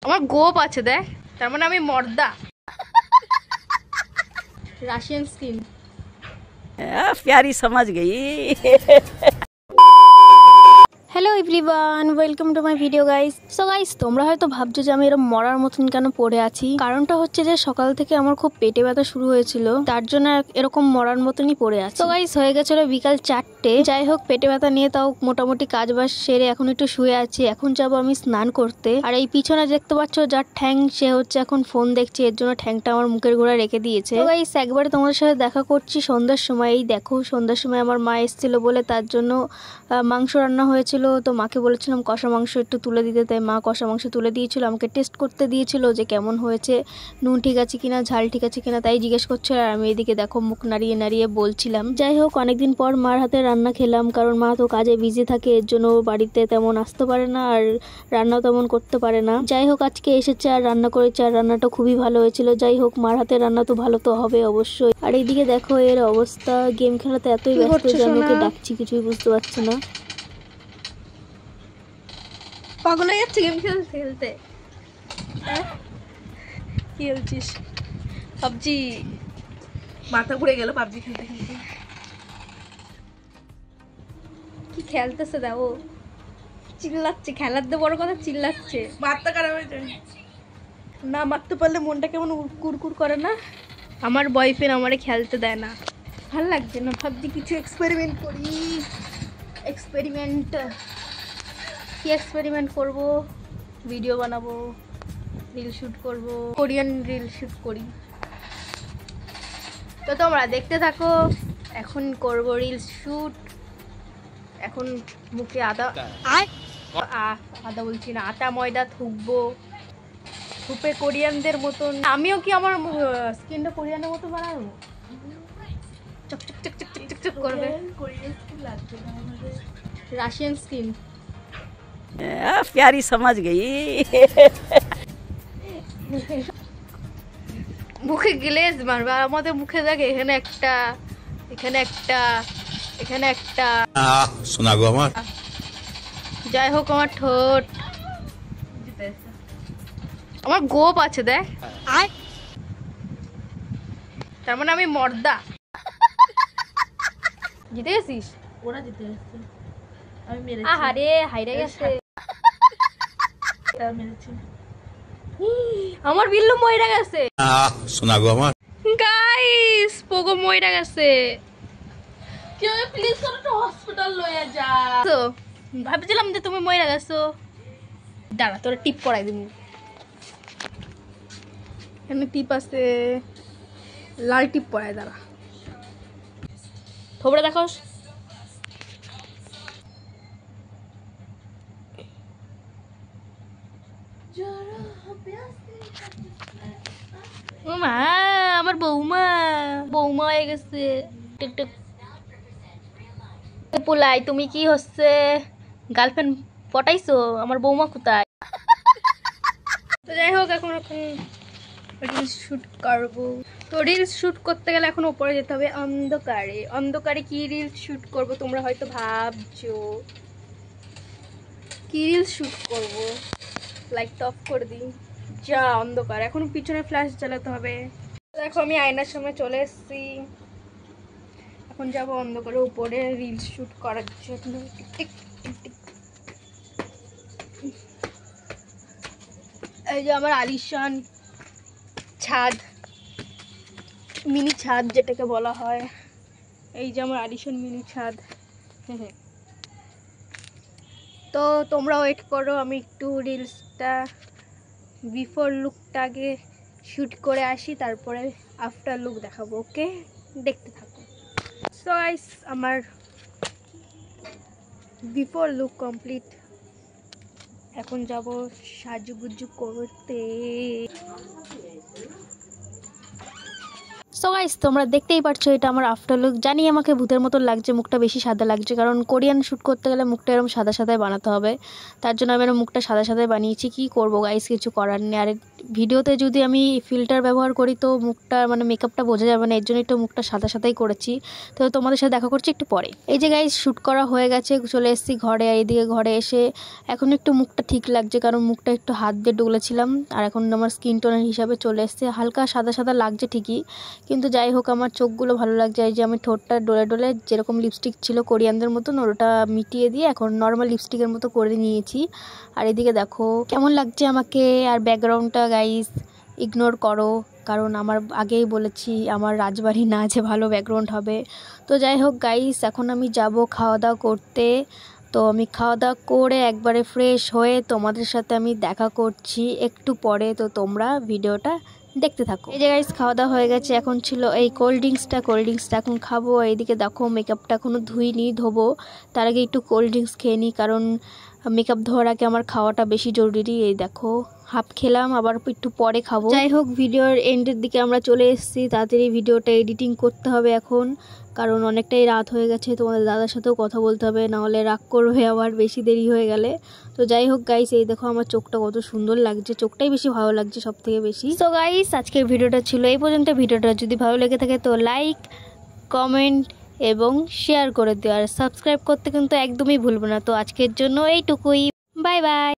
আমার গোপ আছে দেখ, তার মানে আমি মর্দা। Russian skin. प्यारी समझ गई। Hello everyone, welcome to my video guys. So guys, তোমরা হয়তো ভাবছো যে আমি এরকম মরার মতন কেন পড়ে আছি। কারণটা হচ্ছে যে সকাল থেকে আমার খুব পেটে ব্যথা শুরু হয়েছিল, তার জন্য এরকম মরার মতনই পড়ে আছি। সো গাইস, হয়ে গেছিল বিকাল 4টে। যাই হোক, পেটে ব্যথা নিয়ে তাও মোটামুটি কাজ বাজ সেরে এখন একটু শুয়ে আছি। এখন যাবো আমি স্নান করতে। আর এই পিছনে দেখতে পাচ্ছ যার ঠ্যাং, সে হচ্ছে এখন ফোন দেখছে, এর জন্য ঠ্যাংটা আমার মুখের গোড়ায় রেখে দিয়েছে। তো গাইস, একবারে তোমাদের সাথে দেখা করছি সন্ধ্যার সময়। এই দেখো, সন্ধ্যার সময় আমার মা এসেছিল বলে তার জন্য মাংস রান্না হয়েছিল। তো মাকে বলেছিলাম কষা মাংস একটু তুলে দিতে, তাই মা কষা মাংস তুলে দিয়েছিল, আমাকে টেস্ট করতে দিয়েছিল যে কেমন হয়েছে, নুন ঠিক আছে কিনা, ঝাল ঠিক আছে কিনা, তাই জিজ্ঞেস করছিল। আর আমি এদিকে দেখো মুখ নাড়িয়ে নাড়িয়ে বলছিলাম। যাই হোক, অনেকদিন পর মার হাতে রান্না খেলাম, কারণ মা তো কাজে বিজি থাকে, এর জন্য বাড়িতে তেমন আসতে পারে না আর রান্নাও তেমন করতে পারে না। যাই হোক, আজকে এসেছে আর রান্না করেছে, আর রান্নাটা খুবই ভালো হয়েছিল। যাই হোক, মার হাতে রান্না তো ভালো তো হবে অবশ্যই। আর এইদিকে দেখো এর অবস্থা, গেম খেলাতে এতই ব্যস্ত যে আমি ওকে ডাকছি কিছুই বুঝতে পারছি না। পাগল হয়ে যাচ্ছে গেম খেলতে খেলতে। কি খেলছিস? পাবজি। মাথা ঘুরে গেল পাবজি খেলতে খেলতে। কি খেলতেছে দেখো, চিল্লাচ্ছে। খেলার দিয়ে বড় কথা চিল্লাচ্ছে। মারতে খারাপ হয়েছে না, মারতে পারলে মনটা কেমন কুরকুর করে না। আমার বয়ফ্রেন্ড আমারে খেলতে দেয় না, ভাল লাগছে না। ভাবছি কিছু এক্সপেরিমেন্ট করি। কি এক্সপেরিমেন্ট করব? ভিডিও বানাবো, রিল শুট করব, কোরিয়ান রিল শুট করি। তো তোমরা দেখতে থাকো। এখন করব রিল শুট। এখন মুখে আদা বলছি না, আটা ময়দা থুকবো, থুপে কোরিয়ানদের মতন। আমিও কি আমার স্কিনটা কোরিয়ানের মতো বানাবো? চক চক চক চক চক চক করবে। Russian skin. प्यारी समझ गई। মুখে গ্লেজ মারবে, আর আমাদের মুখে দেখে এখানে একটা, এখানে একটা, এখানে একটা। শোনা গো আমার। যাই হোক, আমার ঠোঁট, আমার গোপ আছে দেখ, তার মানে আমি মর্দা। জিতে গেছিস? ওরা জিতে গেছে, আমি মেরেছি। আহারে, হাইরে গেছে। মেরেছি। আমার বিল্লু মইরা গেছে। শোনা গো আমার। গাইস, পোগো মইরা গেছে। কেউ প্লিজ করে হসপিটাল লইয়া যা। তো ভাবছিলাম যে তুমি মইরা গেছো। দাঁড়া, তোরা টিপ করাই দিবি। এখানে টিপ আছে, লাল টিপ পরাই। দাঁড়া, থোবড়া দেখোস। মা, আমার বৌমা বৌমা হয়ে গেছে। টিকটিক পুলাই, তুমি কি হচ্ছে গার্লফ্রেন্ড পটাইছো? আমার বৌমা কোথায়? তো যাই হোক, এখন রিলস শুট করবো। তো রিলস শুট করতে গেলে এখন উপরে যেতে হবে অন্ধকারে। অন্ধকারে কি রিলস শুট করব তোমরা হয়তো ভাবছো। কি রিলস শুট করব? লাইটটা অফ করে দিই। যা অন্ধকার, এখন পিছনে ফ্ল্যাশ জ্বালাতে হবে। দেখো, আমি আয়নার সামনে চলে এসেছি। এখন যাবো অন্ধকারে উপরে রিলস শুট করার জন্য। Tick tick tick. এই যে আমার আলিশান ছাদ, মিনি ছাদ যেটাকে বলা হয়। এই যে আমার আলিশান মিনি ছাদ। তো তোমরা ওয়েট করো, আমি একটু রিলসটা বিফোর লুকটা আগে শ্যুট করে আসি, তারপরে আফটার লুক দেখাবো। ওকে, দেখতে থাকো। সো গাইস, আমার বিফোর লুক কমপ্লিট। এখন যাব সাজুগুজু করতে। সো গাইস, তোমরা দেখতেই পারছো এটা আমার আফটার লুক। জানি আমাকে ভূতের মতো লাগছে, মুখটা বেশি সাদা লাগছে, কারণ কোরিয়ান শ্যুট করতে গেলে মুখটা এরকম সাদা সাদাই বানাতে হবে। তার জন্য আমি মুখটা সাদা সাদাই বানিয়েছি। কি করবো গাইস, কিছু করার নেই। আর ভিডিওতে যদি আমি ফিল্টার ব্যবহার করি তো মুখটা মানে মেকআপটা বোঝা যাবে না, এর জন্য একটু মুখটা সাদা সাদাই করেছি। তো তোমাদের সাথে দেখা করছি একটু পরে। এই যে গাইস শ্যুট করা হয়ে গেছে, চলে এসেছি ঘরে। আর এইদিকে ঘরে এসে এখন একটু মুখটা ঠিক লাগছে, কারণ মুখটা একটু হাত দিয়ে ডুলেছিলাম। আর এখন আমার স্কিন টোনের হিসাবে চলে এসছে, হালকা সাদা সাদা লাগছে ঠিকই, কিন্তু যাই হোক আমার চোখগুলো ভালো লাগছে। এই যে আমি ঠোঁটটা ডলে ডলে যেরকম লিপস্টিক ছিল কোরিয়ানদের মতন ওটা মিটিয়ে দিয়ে এখন নর্মাল লিপস্টিকের মতো করে নিয়েছি। আর এদিকে দেখো কেমন লাগছে আমাকে। আর ব্যাকগ্রাউন্ডটা গাইস ইগনোর করো, কারণ আমার আগেই বলেছি আমার রাজবাড়ি না যে ভালো ব্যাকগ্রাউন্ড হবে। তো যাই হোক গাইস এখন আমি যাব খাওয়া দাওয়া করতে। তো আমি খাওয়া দাওয়া করে একবারে ফ্রেশ হয়ে তোমাদের সাথে আমি দেখা করছি একটু পরে। তো তোমরা ভিডিওটা দেখতে থাকো। এই যে গাইস খাওয়া দাওয়া হয়ে গেছে, এখন ছিল এই কোল্ড ড্রিঙ্কসটা এখন খাবো। এইদিকে দেখো মেকআপটা এখনও ধুইনি, ধোবো। তার আগে একটু কোল্ড ড্রিঙ্কস খেয়ে নিই, কারণ মেকআপ ধোয়ার আগে আমার খাওয়াটা বেশি জরুরি। এই দেখো হাফ খেলাম, আবার একটু পরে খাবো। যাই হোক ভিডিওর এন্ডের দিকে আমরা চলে এসেছি, তাড়াতাড়ি ভিডিওটা এডিটিং করতে হবে এখন, কারণ অনেকটাই রাত হয়ে গেছে। তোমাদের দাদার সাথেও কথা বলতে হবে, নাহলে রাগ করবে আবার বেশি দেরি হয়ে গেলে। তো যাই হোক গাইস এই দেখো আমার চোখটা কত সুন্দর লাগছে, চোখটাই বেশি ভালো লাগছে সব থেকে বেশি। তো গাইস আজকের ভিডিওটা ছিল এই পর্যন্ত। ভিডিওটা যদি ভালো লেগে থাকে তো লাইক, কমেন্ট এবং শেয়ার করে দিও, আর সাবস্ক্রাইব করতে কিন্তু একদমই ভুলবো না। তো আজকের জন্য এইটুকুই, বাই বাই।